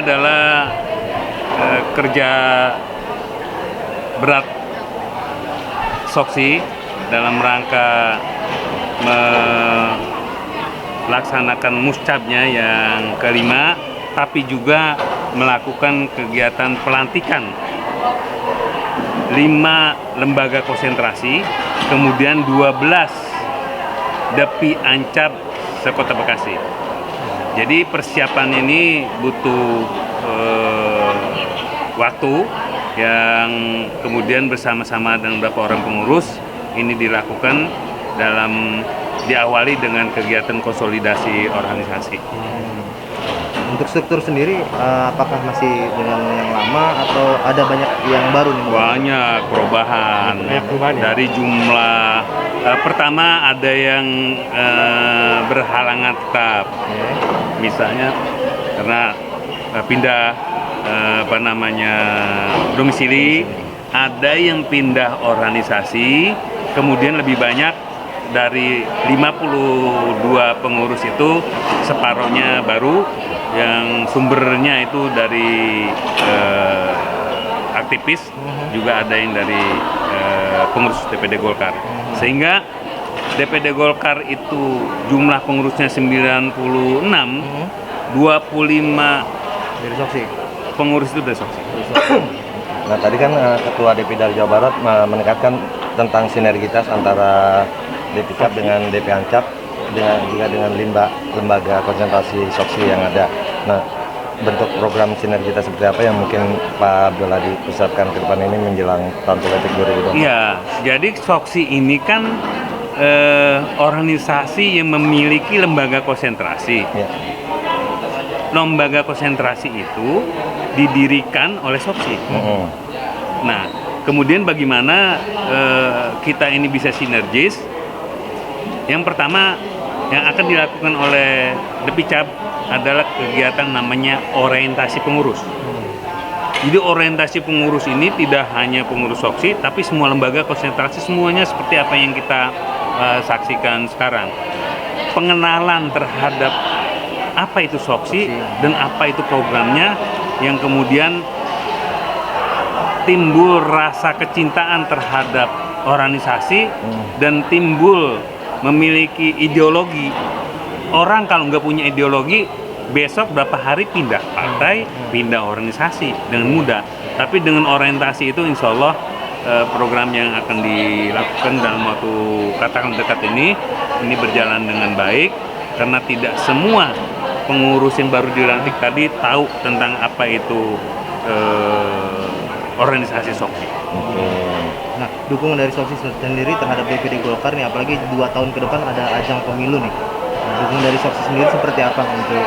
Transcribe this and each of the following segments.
adalah kerja berat Soksi dalam rangka melaksanakan muscabnya yang kelima, tapi juga melakukan kegiatan pelantikan 5 lembaga konsentrasi, kemudian 12 Depi Ancap se-Kota Bekasi. Jadi persiapan ini butuh waktu yang kemudian bersama-sama dengan beberapa orang pengurus ini dilakukan diawali dengan kegiatan konsolidasi organisasi. Untuk struktur sendiri, apakah masih dengan yang lama atau ada banyak yang baru nih? Banyak perubahan. Dari jumlah pertama ada yang berhalangan tetap, misalnya karena pindah domisili, ada yang pindah organisasi, kemudian lebih banyak dari 52 pengurus itu separohnya baru, yang sumbernya itu dari aktivis, juga ada yang dari pengurus DPD Golkar. Sehingga DPD Golkar itu jumlah pengurusnya 96, 25 Dari Soksi. pengurus itu dari Soksi. Nah tadi kan Ketua DPD Jawa Barat menekankan tentang sinergitas antara DPCAP dengan DP Ancap, juga dengan lembaga konsentrasi Soksi yang ada. Nah, bentuk program sinergitas seperti apa yang mungkin Pak Abdul Hadi pusatkan ke depan ini menjelang tahun politik 2024? Iya, jadi Soksi ini kan organisasi yang memiliki lembaga konsentrasi. Ya. Lembaga konsentrasi itu didirikan oleh Soksi. Nah, kemudian bagaimana kita ini bisa sinergis? Yang pertama yang akan dilakukan oleh DPCAP adalah kegiatan namanya orientasi pengurus. Jadi orientasi pengurus ini tidak hanya pengurus Soksi, tapi semua lembaga konsentrasi semuanya seperti apa yang kita saksikan sekarang. Pengenalan terhadap apa itu Soksi dan apa itu programnya, yang kemudian timbul rasa kecintaan terhadap organisasi dan timbul memiliki ideologi. Orang kalau nggak punya ideologi, besok berapa hari pindah partai, pindah organisasi dengan mudah. Tapi dengan orientasi itu insya Allah program yang akan dilakukan dalam waktu katakan dekat ini berjalan dengan baik, karena tidak semua pengurus yang baru dilantik tadi tahu tentang apa itu organisasi Soksi. Nah, dukungan dari Soksi sendiri terhadap DPD Golkar nih, apalagi 2 tahun ke depan ada ajang pemilu nih. Nah, dukungan dari Soksi sendiri seperti apa untuk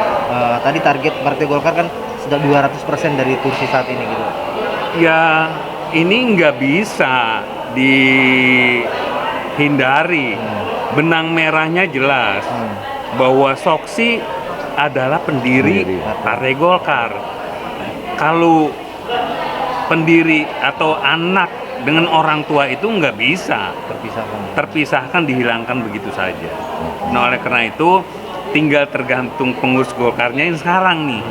tadi target Partai Golkar kan sudah 200% dari kursi saat ini gitu. Ya, ini nggak bisa dihindari. Benang merahnya jelas bahwa Soksi adalah pendiri Partai Golkar. Kalau pendiri atau anak dengan orang tua itu nggak bisa terpisahkan, dihilangkan begitu saja. Nah, oleh karena itu tinggal tergantung pengurus Golkarnya yang sekarang nih,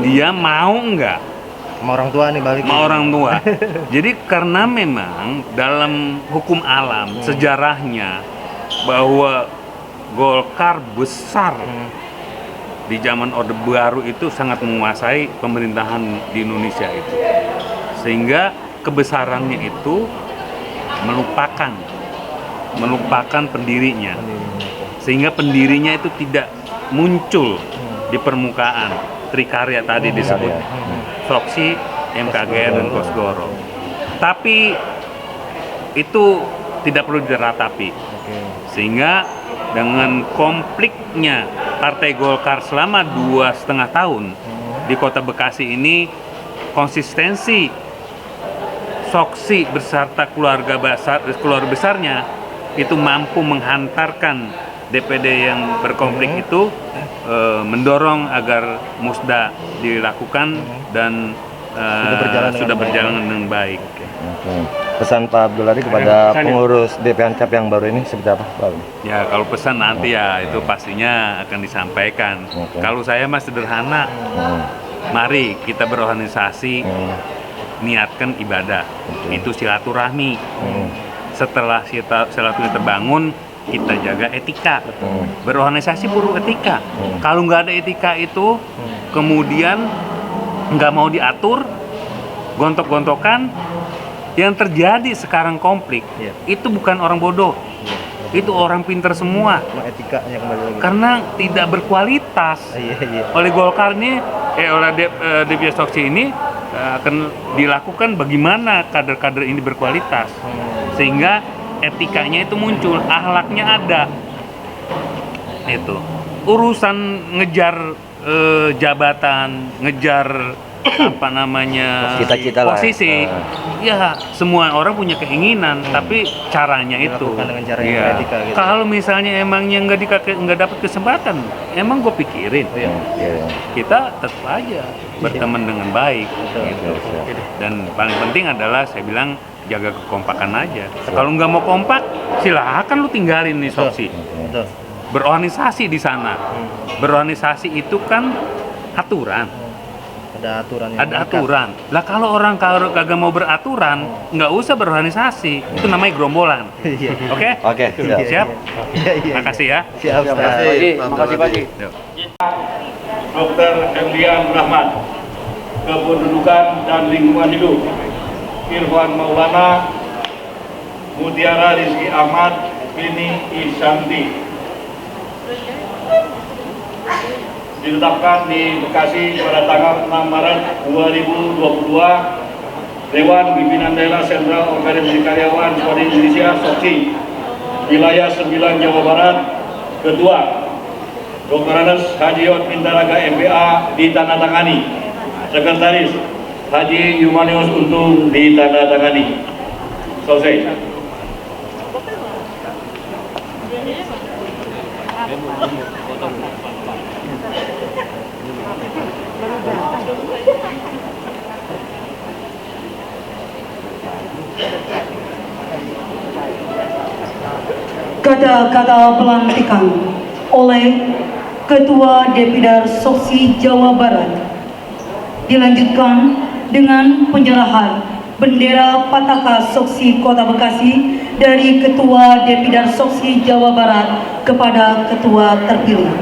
dia mau nggak sama orang tua nih balik sama orang tua. Jadi karena memang dalam hukum alam sejarahnya bahwa Golkar besar di zaman Orde Baru itu sangat menguasai pemerintahan di Indonesia itu, sehingga kebesarannya itu melupakan pendirinya, sehingga pendirinya itu tidak muncul di permukaan. Trikarya tadi disebut Soksi, MKGR dan Kosgoro. Tapi itu tidak perlu diratapi, sehingga dengan konfliknya Partai Golkar selama 2,5 tahun di Kota Bekasi ini, konsistensi Soksi beserta keluarga besarnya itu mampu menghantarkan DPD yang berkonflik itu, mendorong agar musda dilakukan dan sudah berjalan dengan baik. Pesan Pak Abdul Hadi kepada pengurus DP Ancap yang baru ini seperti apa, Pak? Ya, kalau pesan nanti ya itu pastinya akan disampaikan. Kalau saya mah sederhana, mari kita berorganisasi, niatkan ibadah, itu silaturahmi. Setelah silaturahmi terbangun, kita jaga etika. Berorganisasi perlu etika. Kalau nggak ada etika itu, kemudian nggak mau diatur, gontok-gontokan, yang terjadi sekarang konflik, itu bukan orang bodoh, itu orang pintar semua. Etikanya kembali lagi. Karena tidak berkualitas. Oleh Golkar ini, oleh DPD Soksi ini akan dilakukan bagaimana kader-kader ini berkualitas, sehingga etikanya itu muncul, akhlaknya ada. Itu urusan ngejar jabatan, ngejar apa namanya cita-cita lah. posisi, ya semua orang punya keinginan, tapi caranya itu. Dengan cara yang etika gitu. Kalau misalnya emangnya nggak dapat kesempatan, emang gue pikirin, kita tetap aja berteman dengan baik. Gitu. Dan paling penting adalah saya bilang jaga kekompakan aja. Kalau nggak mau kompak, silakan lu tinggalin nih Soksi. Berorganisasi di sana. Berorganisasi itu kan aturan. Ada aturannya. Ada aturan. Lah kalau orang kagak mau beraturan, nggak usah berorganisasi. Itu namanya gerombolan. Oke? Oke, Siap? Iya. Makasih ya. Siap, Ustaz. Makasih Pak Haji. Dr. Emlian Rahmat, Kependudukan dan Lingkungan Hidup, Irfan Maulana, Mutiara Rizky Ahmad, Bini Isanti. Ditetapkan di Bekasi pada tanggal 6 Maret 2022, Dewan Pimpinan Daerah Sentral Organisasi Karyawan Swasta Indonesia Soksi Wilayah 9 Jawa Barat, Ketua Dr. Andes Haji Yot Mintaraga MPA ditandatangani, Sekretaris Haji Yumanius Untung ditandatangani. Selesai. Kata-kata pelantikan oleh Ketua Depidar Soksi Jawa Barat dilanjutkan dengan penyerahan bendera Pataka Soksi Kota Bekasi dari Ketua Depidar Soksi Jawa Barat kepada Ketua terpilih.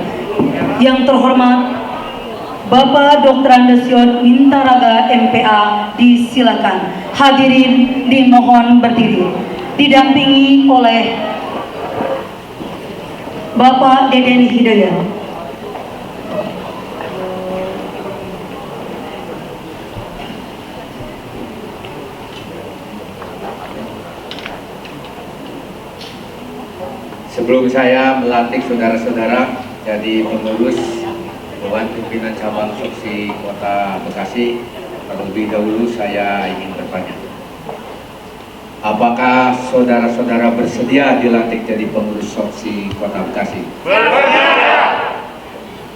Yang terhormat Bapak Dr. Andes Yot Mintaraga MPA, disilakan. Hadirin dimohon berdiri. Didampingi oleh Bapak Deden Hidayat. Sebelum saya melantik saudara-saudara jadi pengurus Dewan Pimpinan Cabang Soksi Kota Bekasi, terlebih dahulu saya ingin bertanya, apakah saudara-saudara bersedia dilantik jadi pengurus Soksi Kota Bekasi?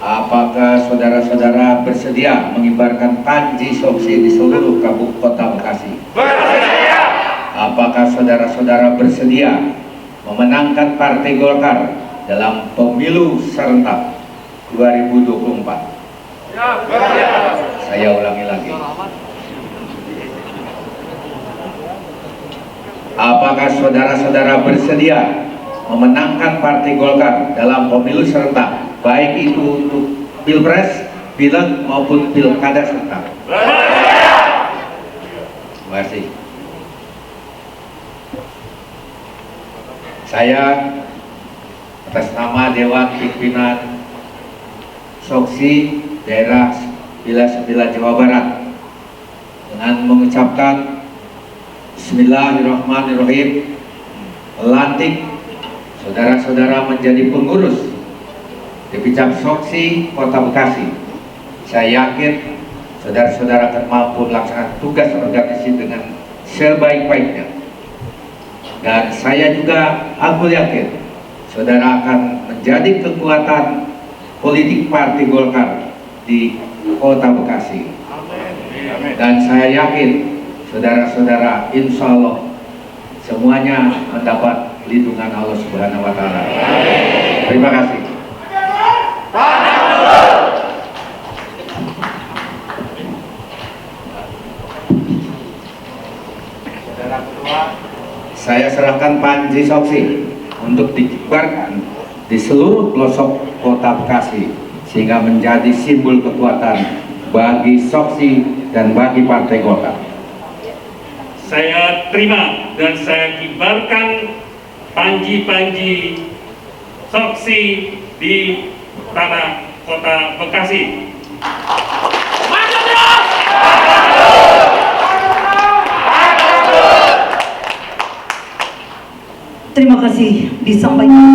Apakah saudara-saudara bersedia mengibarkan panji Soksi di seluruh Kota Bekasi? Apakah saudara-saudara bersedia memenangkan Partai Golkar dalam pemilu serentak 2024? Saya ulangi lagi. Apakah saudara-saudara bersedia memenangkan Partai Golkar dalam pemilu serentak, baik itu untuk Pilpres, Pileg maupun Pilkada serentak? Terima kasih. Saya atas nama Dewan Pimpinan Soksi Daerah Wilayah 9 Jawa Barat dengan mengucapkan Bismillahirrahmanirrahim, melantik saudara-saudara menjadi pengurus Depicap Soksi Kota Bekasi. Saya yakin saudara-saudara akan mampu melaksanakan tugas organisasi dengan sebaik-baiknya. Dan saya juga aku yakin saudara akan menjadi kekuatan politik Partai Golkar di Kota Bekasi. Dan saya yakin saudara-saudara insya Allah semuanya mendapat lindungan Allah Subhanahu wa Ta'ala. Terima kasih. Saya serahkan panji soksi untuk dikibarkan di seluruh pelosok kota Bekasi sehingga menjadi simbol kekuatan bagi soksi dan bagi Partai Golkar. Saya terima dan saya kibarkan panji-panji soksi di tanah kota Bekasi. Terima kasih disampaikan.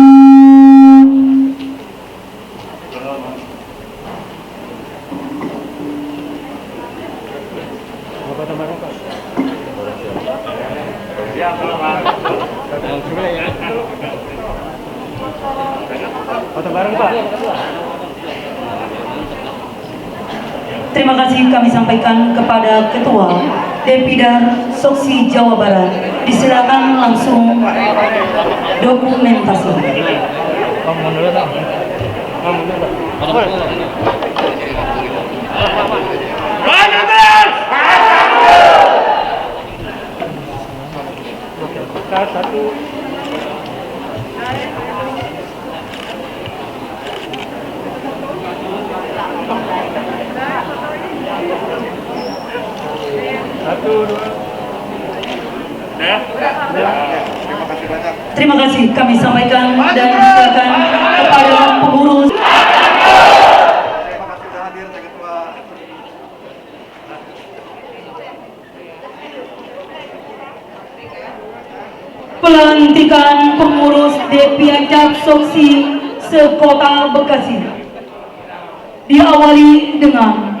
Terima kasih kami sampaikan kepada Ketua Depidar Soksi Jawa Barat. Disilakan langsung dokumentasi. Terima kasih kami sampaikan dan silakan kepada pengurus. Pelantikan pengurus Depiancap Soksi sekota Bekasi diawali dengan